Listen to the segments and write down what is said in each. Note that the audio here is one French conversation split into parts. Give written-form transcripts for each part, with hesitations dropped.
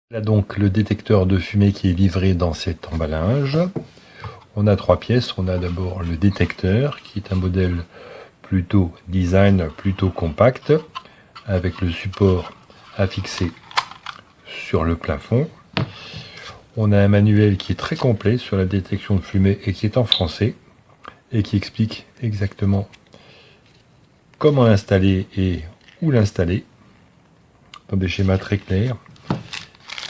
Là donc le détecteur de fumée qui est livré dans cet emballage. On a 3 pièces. On a d'abord le détecteur qui est un modèle plutôt design, plutôt compact, avec le support à fixer sur le plafond. On a un manuel qui est très complet sur la détection de fumée et qui est en français et qui explique exactement comment l'installer et où l'installer dans des schémas très clairs,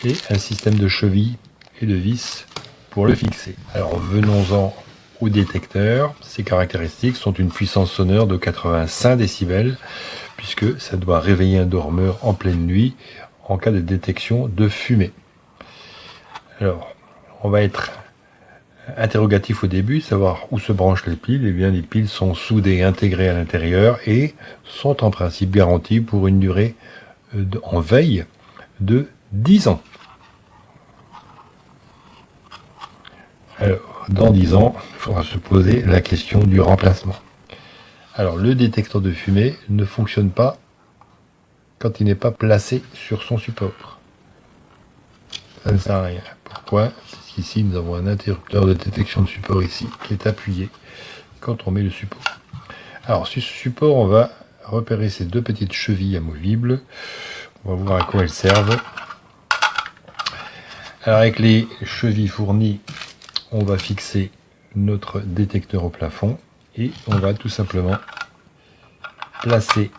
et un système de chevilles et de vis pour le fixer. Alors venons-en au détecteur. Ses caractéristiques sont une puissance sonore de 85 décibels puisque ça doit réveiller un dormeur en pleine nuit en cas de détection de fumée. Alors on va être interrogatif au début, savoir où se branchent les piles. Eh bien les piles sont soudées et intégrées à l'intérieur et sont en principe garanties pour une durée en veille de 10 ans. Alors, dans 10 ans, il faudra se poser la question du remplacement. Alors, le détecteur de fumée ne fonctionne pas quand il n'est pas placé sur son support. Ça ne sert à rien. Pourquoi? Parce qu'ici, nous avons un interrupteur de détection de support ici, qui est appuyé quand on met le support. Alors, sur ce support, on va repérer ces deux petites chevilles amovibles. On va voir à quoi elles servent. Alors, avec les chevilles fournies, on va fixer notre détecteur au plafond et on va tout simplement placer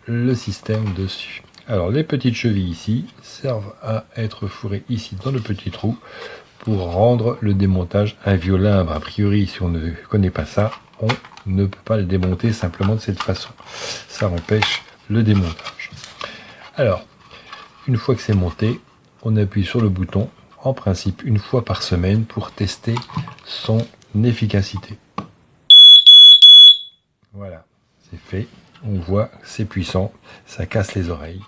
le système dessus. Alors les petites chevilles ici servent à être fourrées ici dans le petit trou pour rendre le démontage inviolable. A priori, si on ne connaît pas ça, on ne peut pas le démonter simplement de cette façon. Ça empêche le démontage. Alors, une fois que c'est monté, on appuie sur le bouton, en principe une fois par semaine, pour tester son efficacité. Voilà, c'est fait. On voit, c'est puissant, ça casse les oreilles.